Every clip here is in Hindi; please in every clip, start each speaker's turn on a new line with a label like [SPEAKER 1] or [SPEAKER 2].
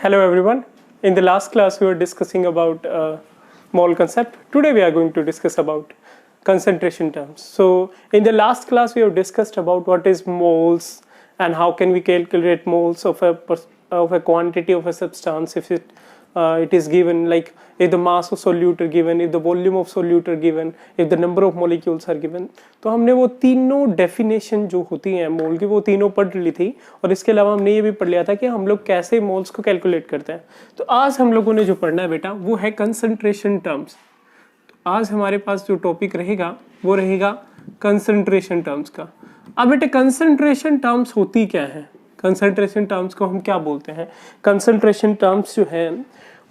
[SPEAKER 1] Hello everyone. In the last class we were discussing about mole concept. Today we are going to discuss about concentration terms. So in the last class we have discussed about what is moles and how can we calculate moles of a quantity of a substance if it is given, like if the mass of solute are given, if the volume of solute are given, if the number of molecules are given. तो हमने वो तीनों डेफिनेशन जो होती हैं मोल की वो तीनों पढ़ ली थी और इसके अलावा हमने ये भी पढ़ लिया था कि हम लोग कैसे मोल्स को कैलकुलेट करते हैं. तो आज हम लोगों ने जो पढ़ना है बेटा वो है कंसंट्रेशन टर्म्स. तो आज हमारे पास जो टॉपिक रहेगा वो रहेगा कंसंट्रेशन टर्म्स का. अब बेटे कंसंट्रेशन टर्म्स होती क्या है, कंसंट्रेशन टर्म्स को हम क्या बोलते हैं. कंसंट्रेशन टर्म्स जो है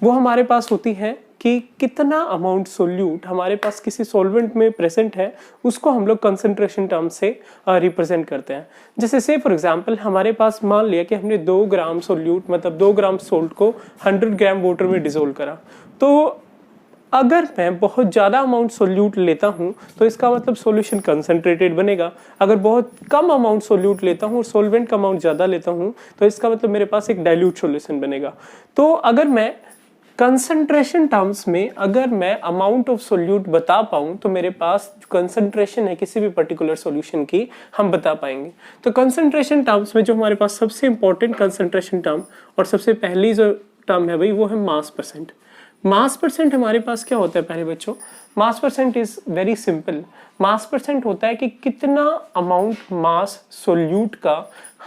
[SPEAKER 1] वो हमारे पास होती है कि कितना अमाउंट सोल्यूट हमारे पास किसी सॉल्वेंट में प्रेजेंट है उसको हम लोग कंसंट्रेशन टर्म से रिप्रेजेंट करते हैं. जैसे से फॉर एग्जांपल हमारे पास मान लिया कि हमने 2 ग्राम सोल्यूट मतलब 2 ग्राम सोल्ट को 100 ग्राम वाटर में डिसोल्व करा. तो अगर मैं बहुत ज़्यादा अमाउंट सोल्यूट लेता हूँ तो इसका मतलब सॉल्यूशन कंसंट्रेटेड बनेगा. अगर बहुत कम अमाउंट सोल्यूट लेता हूँ और सॉल्वेंट का अमाउंट ज़्यादा लेता हूँ तो इसका मतलब मेरे पास एक डाइल्यूट सॉल्यूशन बनेगा. तो अगर मैं कंसंट्रेशन टर्म्स में अगर मैं अमाउंट ऑफ सोल्यूट बता पाऊँ तो मेरे पास जो कंसंट्रेशन है किसी भी पर्टिकुलर सॉल्यूशन की हम बता पाएंगे. तो कंसंट्रेशन टर्म्स में जो हमारे पास सबसे इंपॉर्टेंट कंसंट्रेशन टर्म और सबसे पहली जो टर्म है भाई वो है मास परसेंट. मास परसेंट हमारे पास क्या होता है पहले बच्चों, मास percent is very simple. Mass percent होता है कि कितना अमाउंट मास सोल्यूट का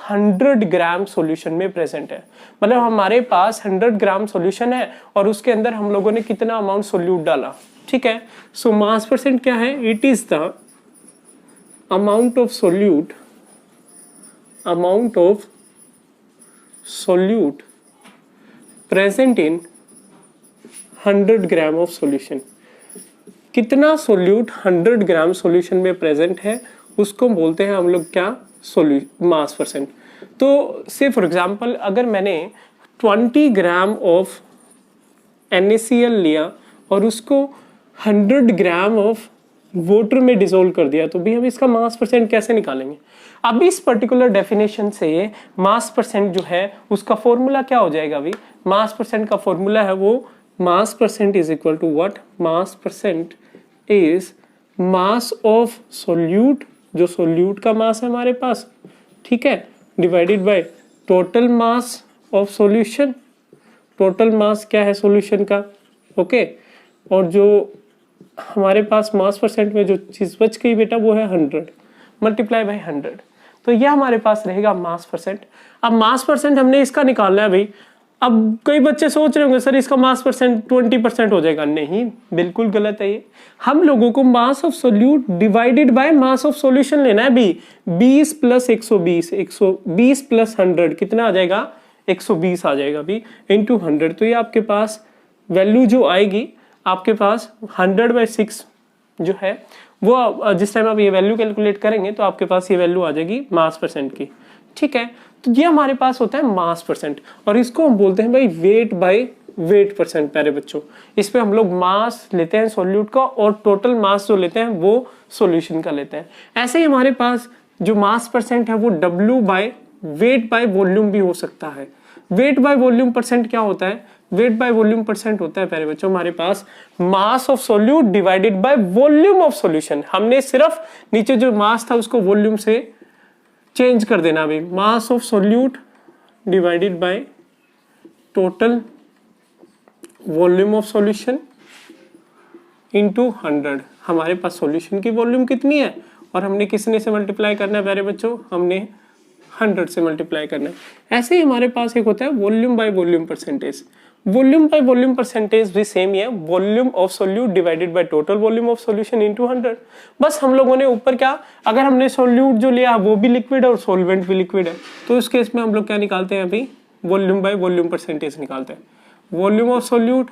[SPEAKER 1] 100 ग्राम सॉल्यूशन में प्रेजेंट है. मतलब हमारे पास 100 ग्राम सॉल्यूशन है और उसके अंदर हम लोगों ने कितना अमाउंट सोल्यूट डाला. ठीक है. सो मास परसेंट क्या है, it is the amount of solute present in 100 gram of solution. कितना सोल्यूट 100 ग्राम सॉल्यूशन में प्रेजेंट है उसको बोलते हैं हम लोग क्या, मास परसेंट. तो से फॉर एग्जांपल अगर मैंने 20 ग्राम ऑफ NaCl लिया और उसको 100 ग्राम ऑफ वाटर में डिसोल्व कर दिया तो भी हम इसका मास परसेंट कैसे निकालेंगे. अब इस पर्टिकुलर डेफिनेशन से मास परसेंट जो है उसका फॉर्मूला क्या हो जाएगा भाई. मास परसेंट का फॉर्मूला है वो mass percent is equal to what, mass percent is mass of solute, जो सोल्यूट का मास है हमारे पास, ठीक है, divided by total mass of solution. Total mass क्या है सॉल्यूशन का, ओके. और जो हमारे पास मास परसेंट में जो चीज बच गई बेटा वो है 100 मल्टीप्लाई बाय 100. तो यह हमारे पास रहेगा मास परसेंट. अब मास परसेंट हमने इसका निकालना है भाई. अब कई बच्चे सोच रहे होंगे सर इसका मास परसेंट 20% हो जाएगा. नहीं, बिल्कुल गलत है ये. हम लोगों को मास of solute divided bye mass of solution लेना है भी. 20 प्लस 120, 120 प्लस 100 कितना आ जाएगा, 120 आ जाएगा भी इंटू 100. तो ये आपके पास वैल्यू जो आएगी आपके पास 100/6 जो है वो जिस टाइम आप ये वैल्यू कैलकुलेट करेंगे तो आपके पास ये वैल्यू आ जाएगी मास परसेंट की. ठीक है. तो ये हमारे पास होता है मास परसेंट और इसको हम बोलते हैं भाई वेट बाय वेट परसेंट. प्यारे बच्चों इस पे हम लोग मास लेते हैं सॉल्यूट का और टोटल मास जो लेते हैं वो सॉल्यूशन का लेते हैं. ऐसे ही हमारे पास जो मास परसेंट है वो W by weight by volume भी हो सकता है. वेट बाय वॉल्यूम परसेंट क्या होता है, वेट बाय वॉल्यूम परसेंट होता है प्यारे बच्चों हमारे पास mass of solute divided by volume of solution. हमने सिर्फ नीचे जो मास था उसको वॉल्यूम से चेंज कर देना भाई. मास of solute divided by total volume of solution into 100. हमारे पास सॉल्यूशन की वॉल्यूम कितनी है और हमने किसने से मल्टीप्लाई करना है प्यारे बच्चों, हमने 100 से मल्टीप्लाई करना है. ऐसे ही हमारे पास एक होता है volume by volume percentage. Volume by volume percentage भी सेम ही है, volume of solute divided by total volume of solution into 100. बस हम लोगों ने ऊपर क्या, अगर हमने सोल्यूट जो लिया वो भी लिक्विड है और सॉल्वेंट भी लिक्विड है तो इस केस में हम लोग क्या निकालते हैं अभी, वॉल्यूम बाय वॉल्यूम परसेंटेज निकालते हैं. Volume of solute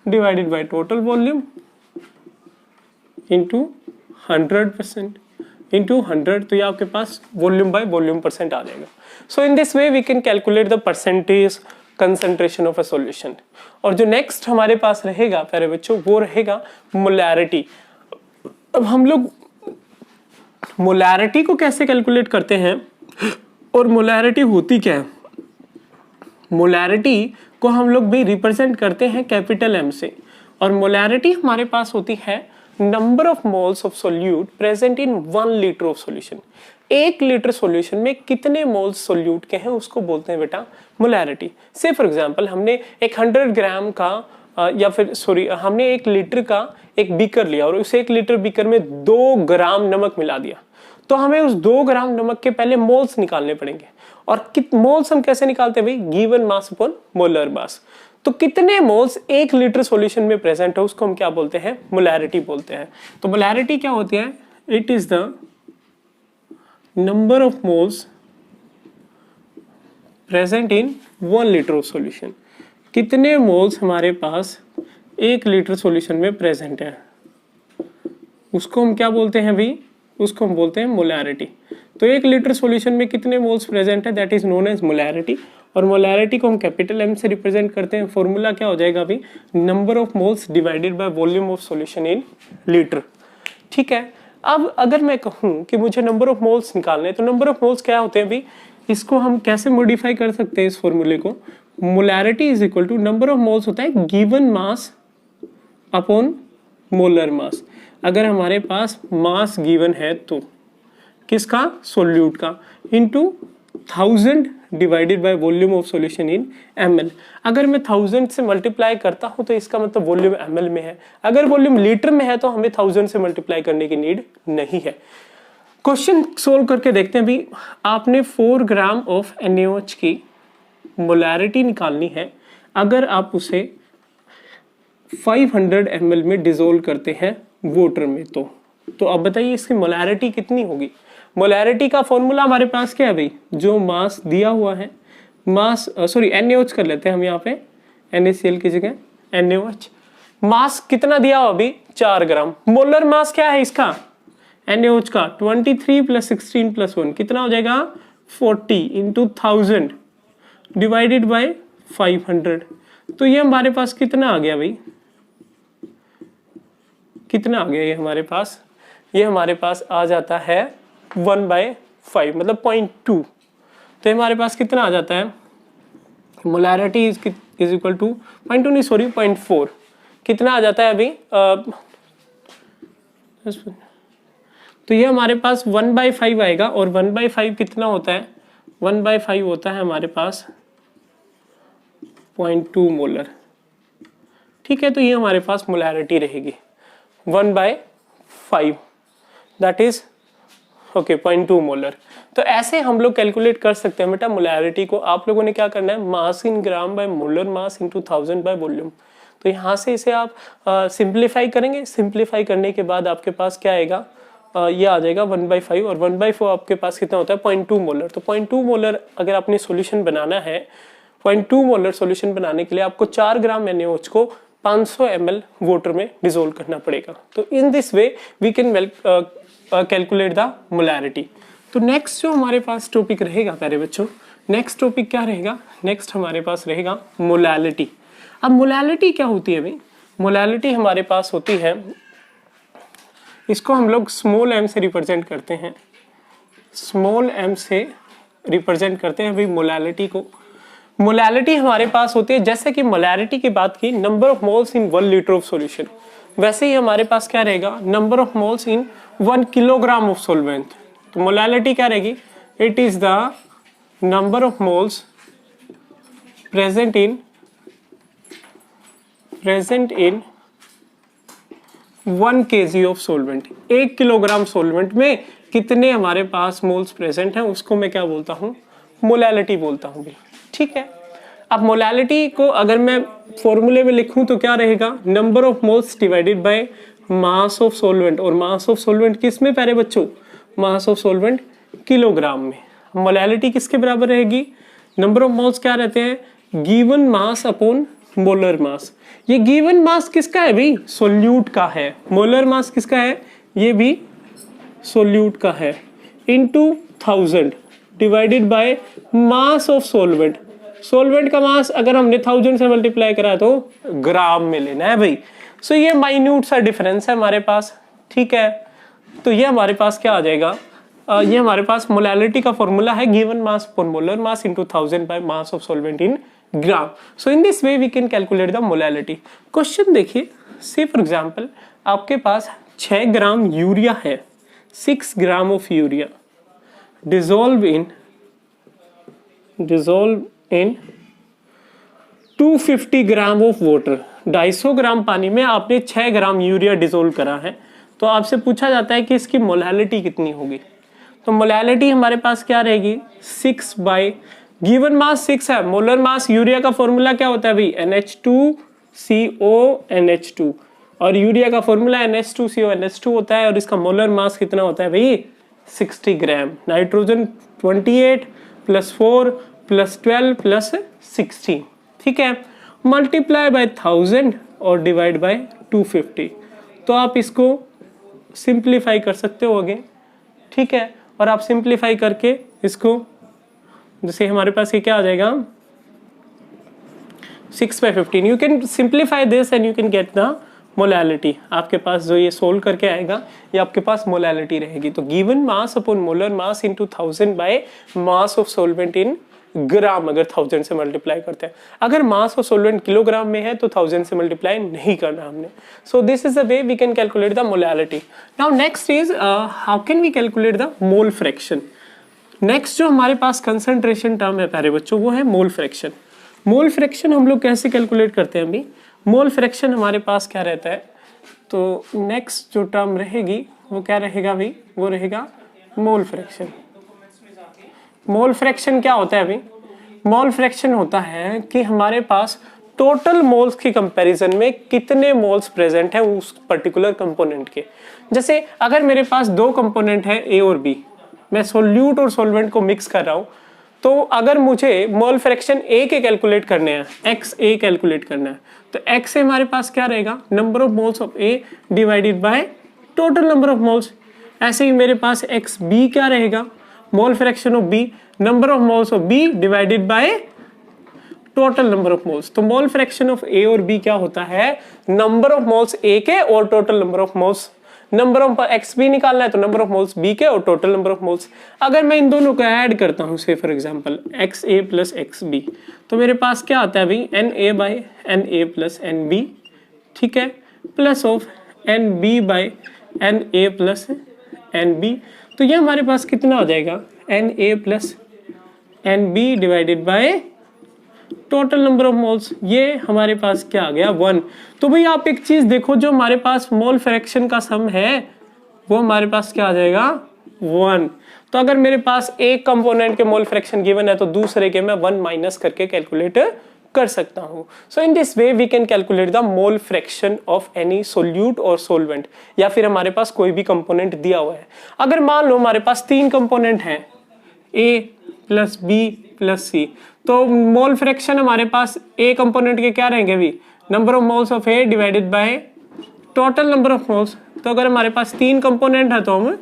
[SPEAKER 1] divided by total volume into 100% into 100. तो ये आपके पास वॉल्यूम बाय वॉल्यूम परसेंट आ जाएगा. So in this way we can calculate the percentage concentration of a solution. और जो नेक्स्ट हमारे पास रहेगा प्यारे बच्चों वो रहेगा मोलैरिटी. अब हम लोग मोलैरिटी को कैसे कैलकुलेट करते हैं और मोलैरिटी होती क्या है. मोलैरिटी को हम लोग भी रिप्रेजेंट करते हैं कैपिटल एम से, और मोलैरिटी हमारे पास होती है number of moles of solute present in 1 litre of solution. 1 litre solution में कितने मोल्स सोल्यूट के हैं उसको बोलते हैं बेटा मोलैरिटी। से फॉर एग्जांपल हमने एक 100 ग्राम का या फिर सॉरी हमने 1 लीटर का एक बीकर लिया और उस 1 लीटर बीकर में 2 ग्राम नमक मिला दिया, तो हमें उस 2 ग्राम नमक के पहले मोल्स निकालने पड़ेंगे। और मोल्स हम कैसे निकालते हैं भाई? गिवन मास अपॉन मोलर मास। तो कितने मोल्स 1 लीटर सॉल्यूशन में प्रेजेंट है उसको हम क्या बोलते हैं? मोलैरिटी बोलते हैं। तो मोलैरिटी क्या होती है? It is the number of moles present in 1 litre of solution. कितने मोल्स हमारे पास 1 लीटर सॉल्यूशन में प्रेजेंट है उसको हम क्या बोलते हैं भाई? उसको हम बोलते हैं मोलैरिटी। तो 1 लीटर सॉल्यूशन में कितने मोल्स प्रेजेंट है, that is known as molarity. और मोलैरिटी को हम कैपिटल एम से रिप्रेजेंट करते हैं। फॉर्मूला क्या हो जाएगा अभी? Number of moles divided by volume of solution in litre. ठीक है, अब अगर मैं कहूं कि मुझे नंबर ऑफ मोल्स निकालने हैं, तो नंबर ऑफ मोल्स क्या होते हैं अभी? इसको हम कैसे मॉडिफाई कर सकते हैं इस फॉर्मूले को? Molarity is equal to number of moles होता है given mass upon molar mass. अगर हमारे पास मास गिवन है तो किसका? सोल्यूट का, into 1000 divided by volume of solution in ml। अगर मैं 1000 से मल्टीप्लाई करता हूं तो इसका मतलब वॉल्यूम ml में है। अगर वॉल्यूम लीटर में है तो हमें 1000 से मल्टीप्लाई करने की नीड नहीं है। क्वेश्चन सोल्व करके देखते हैं भी। आपने 4 ग्राम ऑफ NaOH की मोलैरिटी निकालनी है। अगर आप उसे 500 ml में डिसोल्व करते हैं वाटर में, तो अब बताइए इसकी मोलैरिटी कितनी होगी? मोलैरिटी का फॉर्मूला हमारे पास क्या है भाई? जो मास दिया हुआ है, मास सॉरी NaOH कर लेते हैं हम यहाँ पे, NaCl की जगह NaOH। मास कितना दिया हुआ अभी? 4 ग्राम। मोलर मास क्या है इसका? NaOH का 23 + 16 + 1 कितना हो जाएगा? 40 इंटू 1000 डिवाइडेड बाय 500। तो ये हमारे पास कितना आ गया भाई? कितना आ गया ये हमारे पास? ये हमारे पास आ जाता है 1/5 मतलब 0.2। तो हमारे पास कितना आ जाता है? मोलैरिटी इज इक्वल टू 0.2 नहीं सॉरी 0.4। कितना आ जाता है अभी? तो ये हमारे पास 1/5 आएगा। और 1/5 कितना होता है? 1/5 होता है हमारे पास 0.2 मोलर। ठीक है, तो ये हमारे पास मोलैरिटी रहेगी 1/5 दैट इज ओके 0.2 मोलर। तो ऐसे हम लोग कैलकुलेट कर सकते हैं बेटा मोलैरिटी को। आप लोगों ने क्या करना है? Mass in gram by molar mass into 1000 by volume. तो यहाँ से इसे आप सिंप्लीफाई करेंगे। सिंप्लीफाई करने के बाद आपके पास क्या आएगा? ये आ जाएगा 1/5 और 1/4 आपके पास कितना होता है? 0.2 मोलर। तो 0.2 मोलर अगर आपने सोल्यूशन बनाना है, 0.2 मोलर सोल्यूशन बनाने के लिए आपको 4 ग्राम NaOH को 500 ml वाटर में डिसोल्व करना पड़ेगा। तो in this way we can calculate the molarity. तो नेक्स्ट जो हमारे पास टॉपिक रहेगा प्यारे बच्चों, नेक्स्ट टॉपिक क्या रहेगा? नेक्स्ट हमारे पास रहेगा मोलैलिटी। अब मोलैलिटी क्या होती है भाई? मोलैलिटी हमारे पास होती है, इसको हम लोग स्मॉल m से रिप्रेजेंट करते हैं। स्मॉल m से रिप्रेजेंट करते हैं भाई मोलैलिटी को। मोलैलिटी हमारे पास होती है, जैसे कि मोलैरिटी की बात की, number of moles in 1 litre of solution, वैसे ही हमारे पास क्या रहेगा? Number of moles in 1 kilogram of solvent. तो मोलैलिटी क्या रहेगी? It is the number of moles present in 1 kg of solvent. 1 kilogram solvent में कितने हमारे पास मोल्स प्रेजेंट हैं उसको मैं क्या बोलता हूँ? मोलैलिटी बोलता हूँ। ठीक है, अब मोलैलिटी को अगर मैं फॉर्मूले में लिखूं तो क्या रहेगा? Number of moles divided by mass of solvent. और मास ऑफ सॉल्वेंट किस में प्यारे बच्चों? मास ऑफ सॉल्वेंट किलोग्राम में। मोलैलिटी किसके बराबर रहेगी? नंबर ऑफ मोल्स क्या रहते हैं? गिवन मास अपॉन मोलर मास। ये गिवन मास किसका है भाई? सोल्यूट का है। मोलर मास किसका है? ये भी सोल्यूट का है, into 1000 divided by mass of solvent. Solvent का मास अगर हमने 1000 से मल्टीप्लाई करा तो ग्राम में लेना है भाई। सो ये माइन्यूट सा डिफरेंस है हमारे पास। ठीक है, तो ये हमारे पास क्या आ जाएगा? ये हमारे पास मोलैलिटी का फॉर्मूला है given mass upon molar mass into 1000 by mass of solvent in gram. So in this way we can calculate the molality. Question देखिए, say for example आपके पास 6 ग्राम यूरिया है, 6 gram of urea dissolve in 250 gram of water. 250 ग्राम पानी में आपने 6 ग्राम यूरिया डिसोल्व करा है. तो आपसे पूछा जाता है कि इसकी मोलैलिटी कितनी होगी. तो मोलैलिटी हमारे पास क्या रहेगी, 6 बाई गिवन मास 6 है. मोलर मास यूरिया का फॉर्मूला क्या होता है भाई, NH2CONH2, और यूरिया का फॉर्मूला NH2CONH2 होता है, और इसका मोलर मास कितना होता है भाई, 60 ग्राम. नाइट्रोजन 28 + 4 + 12 + 16. ठीक है, मल्टीप्लाई बाय 1000 और डिवाइड बाय 250. तो आप इसको सिंप्लीफाई कर सकते हो आगे. ठीक है, और आप सिंप्लीफाई करके इसको, जैसे हमारे पास ये क्या आ जाएगा, 6/15. You can simplify this and you can get the molality. आपके पास जो ये सोल्व करके आएगा ये आपके पास मोलैलिटी रहेगी. तो given mass upon molar mass into 1000 by mass of solvent in gram, अगर 1000 से मल्टीप्लाई करते हैं. अगर मास ऑफ सॉल्वेंट किलोग्राम में है तो 1000 से मल्टीप्लाई नहीं करना हमने. So this is the way we can calculate the molality. Now next is how can we calculate the mole fraction. Next जो हमारे पास कंसंट्रेशन टर्म है प्यारे बच्चों, वो है मोल फ्रैक्शन. मोल फ्रैक्शन हम लोग कैसे कैलकुलेट करते हैं अभी. मोल फ्रैक्शन हमारे पास क्या रहता है, तो नेक्स्ट जो टर्म रहेगी वो क्या रहेगा भाई, वो रहेगा मोल फ्रैक्शन. मोल फ्रैक्शन क्या होता है अभी, मोल फ्रैक्शन होता है कि हमारे पास टोटल मोल्स की कंपैरिजन में कितने मोल्स प्रेजेंट हैं उस पर्टिकुलर कंपोनेंट के. जैसे अगर मेरे पास दो कंपोनेंट है ए और बी, मैं सोल्यूट और सोलवेंट को मिक्स कर रहा हूं, तो अगर मुझे मोल फ्रैक्शन ए के कैलकुलेट करने हैं, एक्स ए कैलकुलेट करना है, तो एक्स ए हमारे पास क्या रहेगा, number of moles of A divided by total number of moles. ऐसे ही मेरे पास एक्स बी क्या रहेगा, mole fraction of B, number of moles of B divided by total number of moles. तो मोल फ्रैक्शन ऑफ ए और बी क्या होता है, नंबर ऑफ मोल्स ए के और total number of moles. Number of x B निकालना है तो नंबर ऑफ मोल्स बी के और टोटल नंबर ऑफ मोल्स. अगर मैं इन दोनों को ऐड करता हूं, say for example x A plus x B, तो मेरे पास क्या आता है भाई, n A by n A plus n B. ठीक है, plus of n B by n A plus n B. तो ये हमारे पास कितना आ जाएगा, n A plus n B divided by total number of moles. ये हमारे पास क्या आ गया, 1. तो भाई आप एक चीज देखो, जो हमारे पास मोल फ्रैक्शन का सम है वो हमारे पास क्या आ जाएगा, 1. तो अगर मेरे पास एक कंपोनेंट के मोल फ्रैक्शन गिवन है तो दूसरे के मैं 1 माइनस करके कैलकुलेट कर सकता हूं. So in this way we can calculate the mole fraction of any solute और सोलवेंट. या फिर हमारे पास कोई भी कंपोनेंट दिया हुआ है, अगर मान लो हमारे पास 3 कंपोनेंट हैं, ए प्लस बी प्लस सी, तो मोल फ्रैक्शन हमारे पास ए कंपोनेंट के क्या रहेंगे भी, number of moles of A divided by total number of moles. तो अगर हमारे पास 3 कंपोनेंट है तो हम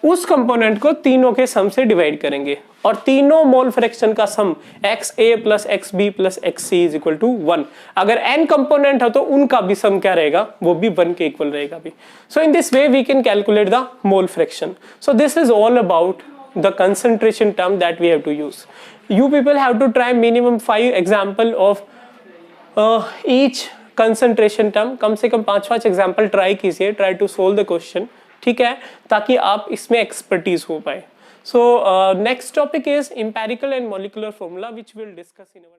[SPEAKER 1] उस कंपोनेंट को तीनों के सम से डिवाइड करेंगे, और तीनों मोल फ्रैक्शन का sum x A plus x b plus x c is equal to 1. अगर n कंपोनेंट है तो उनका भी सम क्या रहेगा, वो भी 1 के इक्वल रहेगा भी. So in this way we can calculate the mole fraction. So this is all about the concentration term that we have to use. You people have to try minimum 5 example of each concentration term. कम से कम 5 एग्जाम्पल ट्राई कीजिए, try to solve the question. ठीक है, ताकि आप इसमें एक्सपर्टीज हो पाए. So next topic is empirical and molecular formula, which will discuss in our